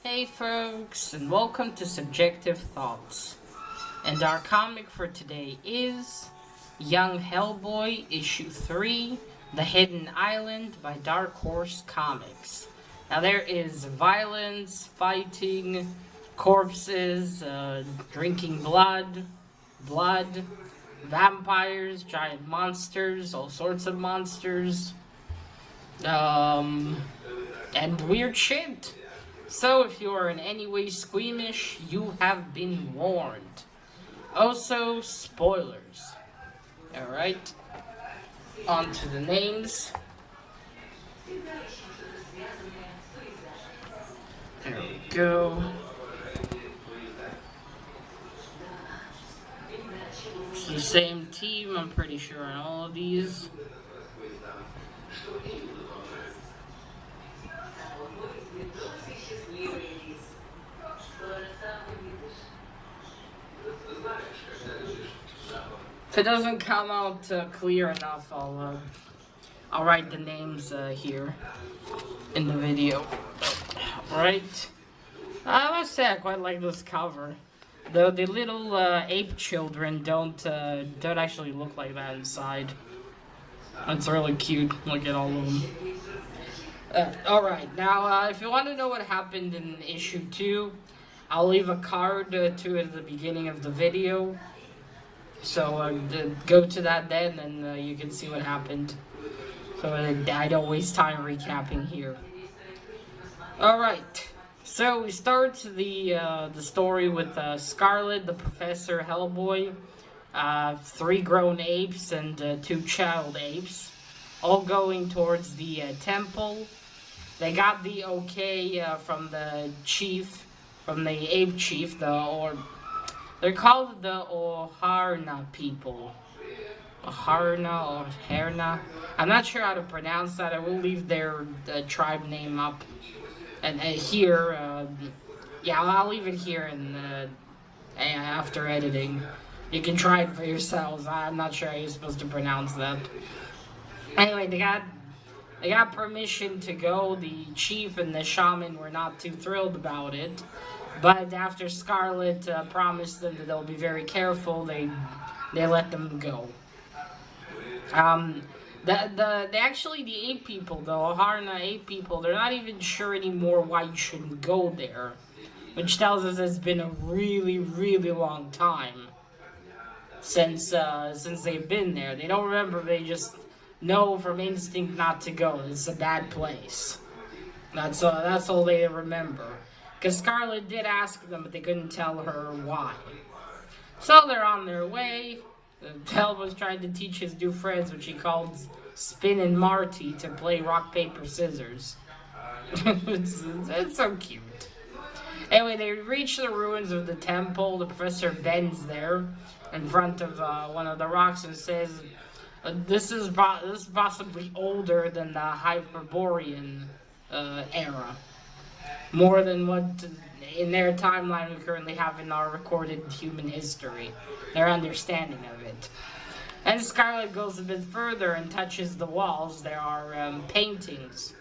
Hey folks, and welcome to Subjective Thoughts. And our comic for today is Young Hellboy, Issue 3, The Hidden Island by Dark Horse Comics. Now there is violence, fighting, corpses, drinking blood, vampires, giant monsters, all sorts of monsters, and weird shit. So, if you are in any way squeamish, you have been warned. Also, spoilers. Alright, on to the names. There we go. It's the same team, I'm pretty sure, on all of these. If it doesn't come out clear enough, I'll write the names here in the video. Right? I must say I quite like this cover. The little ape children don't actually look like that inside. It's really cute. Look at all of them. Alright, now if you want to know what happened in issue 2, I'll leave a card to it at the beginning of the video. So go to that then, and you can see what happened. So I don't waste time recapping here. Alright, so we start the story with Scarlet, the Professor, Hellboy, 3 grown apes and 2 child apes, all going towards the temple. They got the okay from the chief, from the ape chief, they're called the Oharna people. Oharna or Herna. I'm not sure how to pronounce that. I will leave their tribe name up. And here, yeah, I'll leave it here after editing. You can try it for yourselves. I'm not sure how you're supposed to pronounce that. Anyway, they got permission to go. The chief and the shaman were not too thrilled about it. But after Scarlet promised them that they'll be very careful, they let them go. The ape people, the Oharna ape people, they're not even sure anymore why you shouldn't go there, which tells us it's been a really, really long time since they've been there. They don't remember; they just know from instinct not to go. It's a bad place. That's all they remember. Because Scarlet did ask them, but they couldn't tell her why. So they're on their way. Tel was trying to teach his new friends, which he called Spin and Marty, to play rock, paper, scissors. it's so cute. Anyway, they reach the ruins of the temple. The professor bends there in front of one of the rocks and says, this is possibly older than the Hyperborean era. More than what, in their timeline, we currently have in our recorded human history. Their understanding of it. And Scarlet goes a bit further and touches the walls. There are paintings,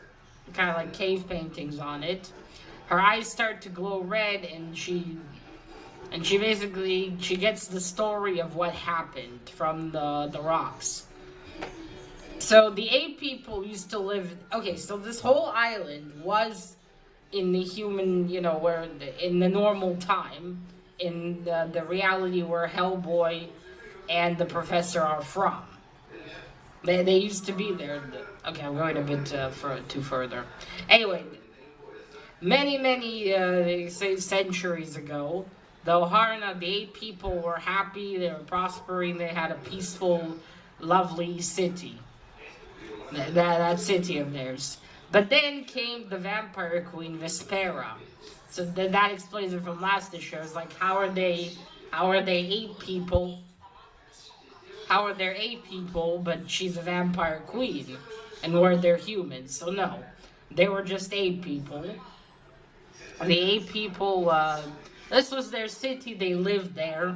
kind of like cave paintings on it. Her eyes start to glow red, and she basically gets the story of what happened from the rocks. So the ape people used to live. Okay, so this whole island was in the human, where in the normal time, in the reality where Hellboy and the Professor are from. They used to be there. Okay, I'm going a bit too further. Anyway, many centuries ago, the Oharna, the ape people, were happy, they were prospering, they had a peaceful, lovely city. That city of theirs. But then came the vampire queen, Vespera. So that explains it from last issue. It's like, how are they ape people? How are they ape people, but she's a vampire queen? And we're their humans. So no, they were just ape people. The ape people, this was their city, they lived there.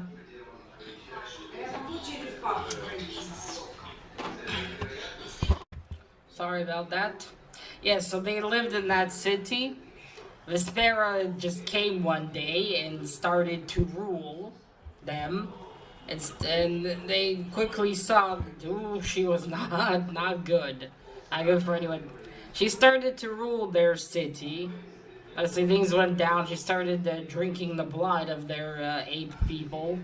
Sorry about that. Yeah, so they lived in that city. Vespera just came one day and started to rule them. And they quickly saw that, ooh, she was not good. Not good for anyone. She started to rule their city. As things went down, she started drinking the blood of their ape people.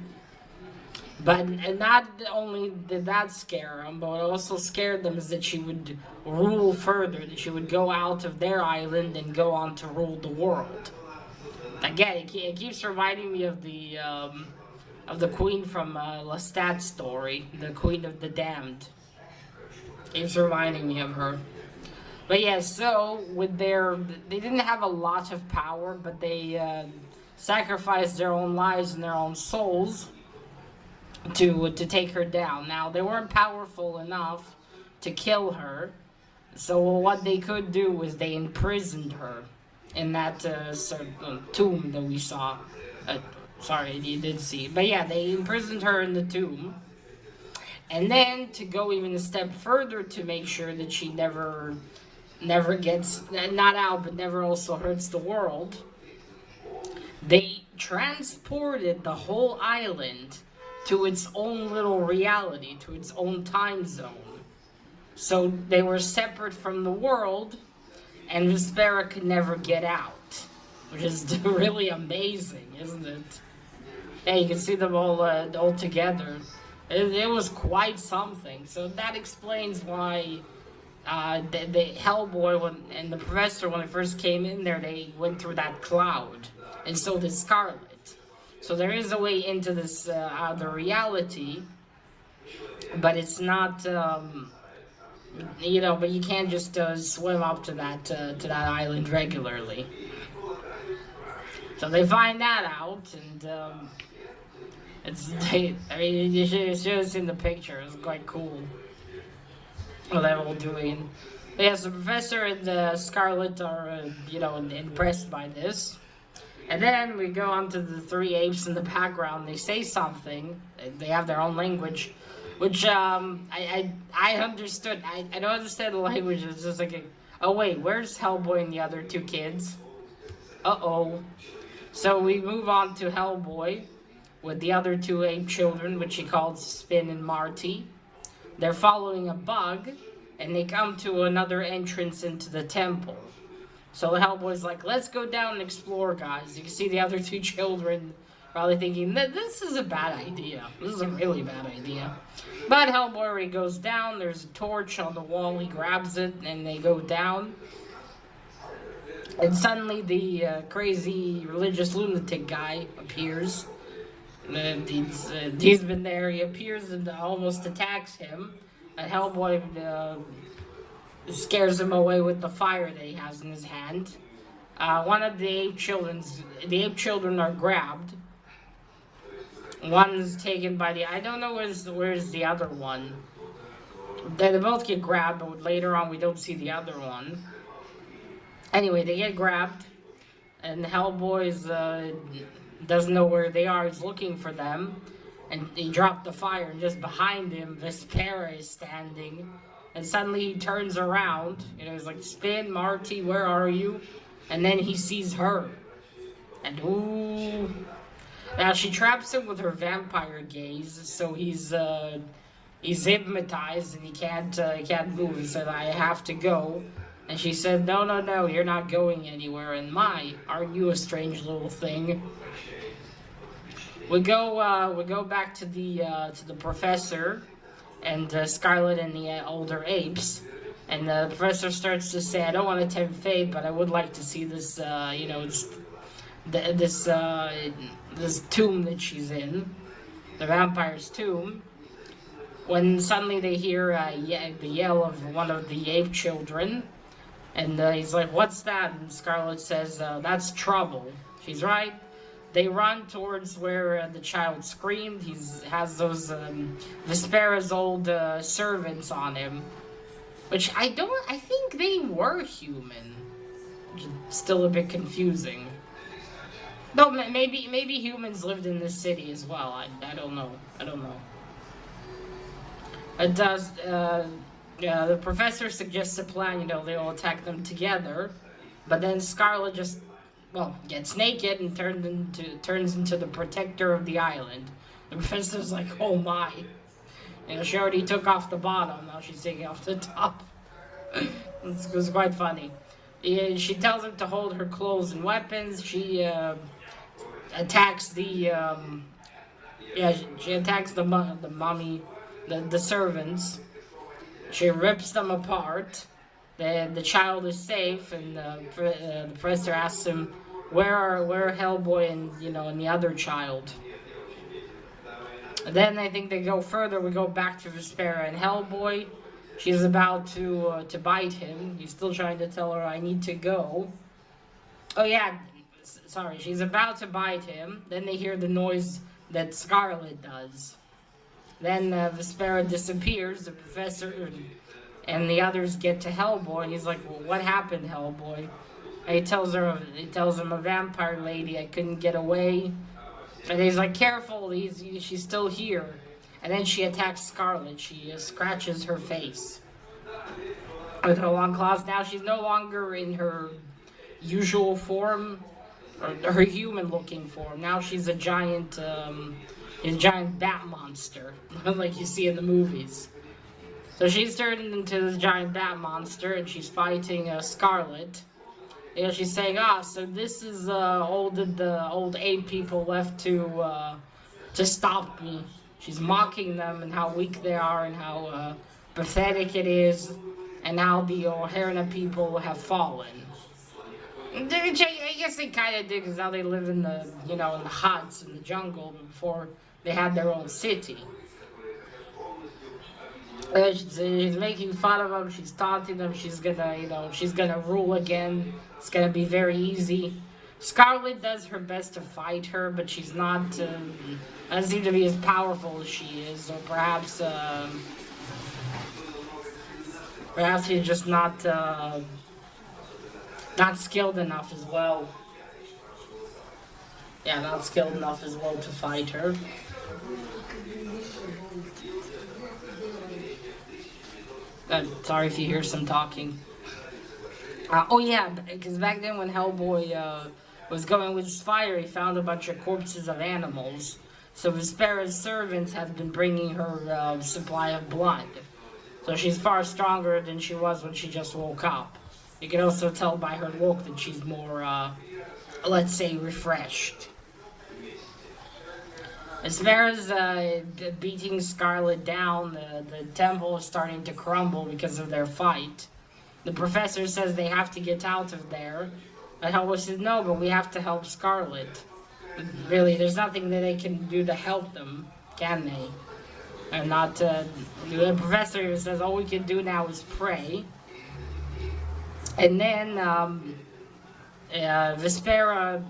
But and not only did that scare them, but what also scared them is that she would rule further, that she would go out of their island and go on to rule the world. Again, it keeps reminding me of the queen from Lestat story, the Queen of the Damned. Keeps reminding me of her. But yeah, so they didn't have a lot of power, but they sacrificed their own lives and their own souls to take her down. Now they weren't powerful enough to kill her, so what they could do was they imprisoned her in that tomb that we saw. Sorry, you did see. But yeah, they imprisoned her in the tomb. And then, to go even a step further to make sure that she never gets, not out, but never also hurts the world, they transported the whole island to its own little reality, to its own time zone. So they were separate from the world, and Vespera could never get out. Which is really amazing, isn't it? Yeah, you can see them all together. It was quite something. So that explains why the Hellboy and the Professor, when they first came in there, they went through that cloud. And so did Scarlet. So there is a way into this other reality, but it's not, but you can't just swim up to that island regularly. So they find that out, and you should have seen the picture. It's quite cool what they're all doing. But yes, the Professor and Scarlet are, impressed by this. And then we go on to the three apes in the background. They say something. They have their own language, which I understood. I don't understand the language. It's just like, oh wait, where's Hellboy and the other two kids? Uh-oh. So we move on to Hellboy with the other two ape children, which he calls Spin and Marty. They're following a bug, and they come to another entrance into the temple. So the Hellboy's like, let's go down and explore, guys. You can see the other two children probably thinking, this is a bad idea. This is a really bad idea. But Hellboy already goes down. There's a torch on the wall. He grabs it, and they go down. And suddenly the crazy religious lunatic guy appears. He's been there. He appears and almost attacks him. And Hellboy scares him away with the fire that he has in his hand. One of the ape children are grabbed. One's taken by I don't know where's the other one. They both get grabbed, but later on we don't see the other one. Anyway, they get grabbed, and Hellboy's doesn't know where they are. He's looking for them, and he dropped the fire, and just behind him, Vespera is standing. And suddenly he turns around, he's like, Spin, Marty, where are you? And then he sees her. And ooh. Now she traps him with her vampire gaze, so he's hypnotized and he can't move. He said, I have to go. And she said, no, you're not going anywhere. And aren't you a strange little thing? We go back to the Professor and Scarlet and the older apes, and the Professor starts to say, I don't want to tempt fate, but I would like to see this, this tomb that she's in, the vampire's tomb. When suddenly they hear the yell of one of the ape children, and he's like, what's that? And Scarlet says, that's trouble. She's right. They run towards where the child screamed. He has those Vespera's old servants on him, which I think they were human. Which is still a bit confusing. No, maybe humans lived in this city as well. I don't know. It does. The Professor suggests a plan. They all attack them together, but then Scarlet just well, gets naked and turns into the protector of the island. The professor's like, oh my. You know, she already took off the bottom, now she's taking off the top. It was quite funny. Yeah, she tells him to hold her clothes and weapons. She attacks she attacks the mommy, the servants. She rips them apart. The child is safe, and the professor asks him, where are Hellboy and the other child? And then I think they go further. We go back to Vespera and Hellboy. She's about to bite him. He's still trying to tell her, I need to go. Oh yeah, sorry. She's about to bite him. Then they hear the noise that Scarlet does. Then Vespera disappears. The professor and the others get to Hellboy. He's like, well, what happened, Hellboy? And he tells him, a vampire lady, I couldn't get away. And he's like, careful, she's still here. And then she attacks Scarlet. She scratches her face with her long claws. Now she's no longer in her usual form, or her human-looking form. Now she's a giant bat monster, like you see in the movies. So she's turned into this giant bat monster, and she's fighting Scarlet. You know, she's saying, so this is all the old ape people left to stop me. She's mocking them and how weak they are and how pathetic it is, and how the O'Hara people have fallen. I guess they kind of did, because now they live in the huts in the jungle before they had their own city. She's making fun of them. She's taunting them. She's gonna rule again. It's gonna be very easy. Scarlet does her best to fight her, but she's not. Doesn't seem to be as powerful as she is, or perhaps she's just not skilled enough as well. Yeah, not skilled enough as well to fight her. Sorry if you hear some talking. Oh yeah, because back then when Hellboy was going with his fire, he found a bunch of corpses of animals. So Vespera's servants have been bringing her supply of blood. So she's far stronger than she was when she just woke up. You can also tell by her look that she's more, let's say, refreshed. Vespera's beating Scarlet down. The temple is starting to crumble because of their fight. The professor says they have to get out of there. But Hellboy says, no, but we have to help Scarlet. But really, there's nothing that they can do to help them, can they? And not, the professor says, all we can do now is pray. And then, Vespera,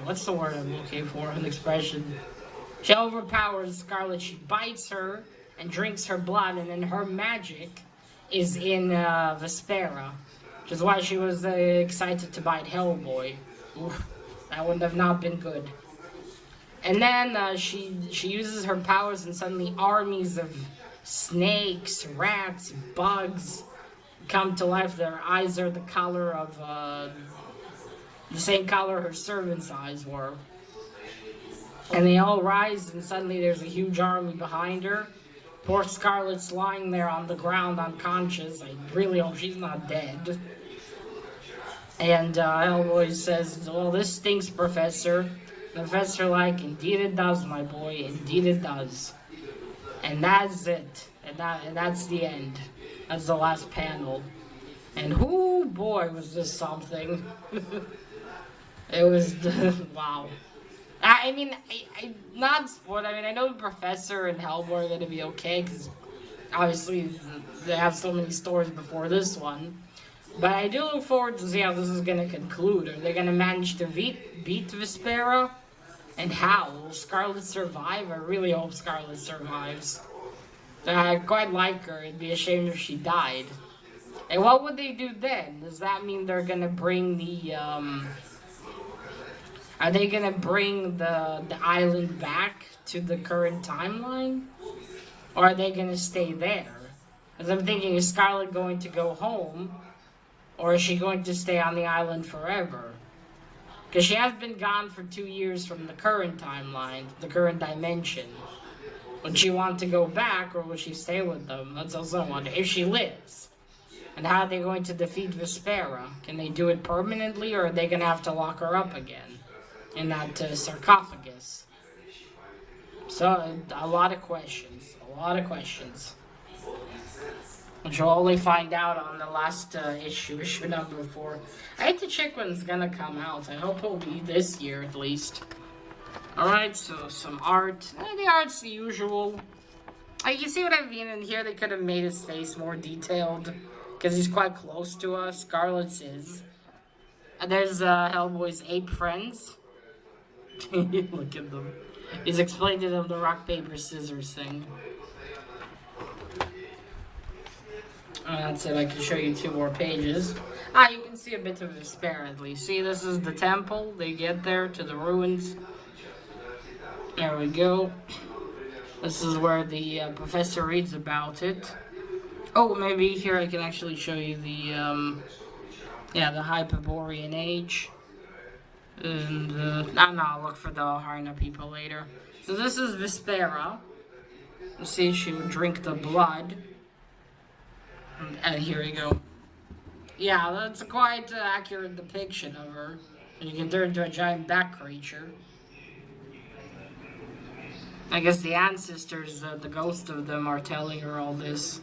what's the word I'm looking for, an expression? She overpowers Scarlet, she bites her and drinks her blood, and then her magic is in Vespera. Which is why she was excited to bite Hellboy. Oof, that would have not been good. And then she uses her powers, and suddenly armies of snakes, rats, bugs come to life. Their eyes are the color of the same color her servants' eyes were. And they all rise, and suddenly there's a huge army behind her. Poor Scarlet's lying there on the ground unconscious. I really hope she's not dead. And Hellboy says, well, this stinks, Professor. The Professor like, indeed it does, my boy, indeed it does. And that's it. And that's the end. That's the last panel. And whoo, boy, was this something. It was, wow. I mean, not sport. I mean, I know the Professor and Hellboy are going to be okay, because obviously they have so many stories before this one. But I do look forward to see how this is going to conclude. Are they going to manage to beat Vespera? And how? Will Scarlet survive? I really hope Scarlet survives. I quite like her. It'd be a shame if she died. And what would they do then? Does that mean they're going to bring the, are they going to bring the island back to the current timeline? Or are they going to stay there? Because I'm thinking, is Scarlet going to go home? Or is she going to stay on the island forever? Because she has been gone for 2 years from the current timeline, the current dimension. Would she want to go back, or would she stay with them? That's also one. If she lives. And how are they going to defeat Vespera? Can they do it permanently, or are they going to have to lock her up again in that sarcophagus? So, a lot of questions. A lot of questions. Which we'll only find out on the last issue number 4. I hate to check when it's gonna come out. I hope it'll be this year at least. Alright, so some art. The art's the usual. You see what I mean in here? They could have made his face more detailed. Because he's quite close to us. Scarlet's is. And there's Hellboy's ape friends. Look at them. He's explained to them the rock, paper, scissors thing. That's it. I can show you 2 more pages. You can see a bit of despair at least. See, this is the temple. They get there to the ruins. There we go. This is where the professor reads about it. Oh, maybe here I can actually show you the, the Hyperborean age. And, no, I'll look for the Harna people later. So this is Vespera. You see, she would drink the blood. And here we go. Yeah, that's a quite accurate depiction of her. And you can turn into a giant bat creature. I guess the ancestors, the ghost of them, are telling her all this.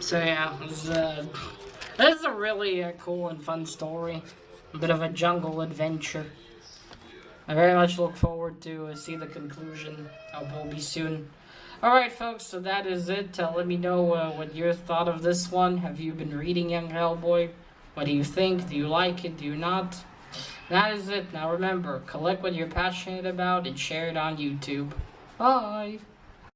So yeah, this is a really cool and fun story. A bit of a jungle adventure. I very much look forward to see the conclusion. I hope it'll be soon. Alright folks, so that is it. Let me know what you thought of this one. Have you been reading Young Hellboy? What do you think? Do you like it? Do you not? That is it. Now remember, collect what you're passionate about and share it on YouTube. Bye!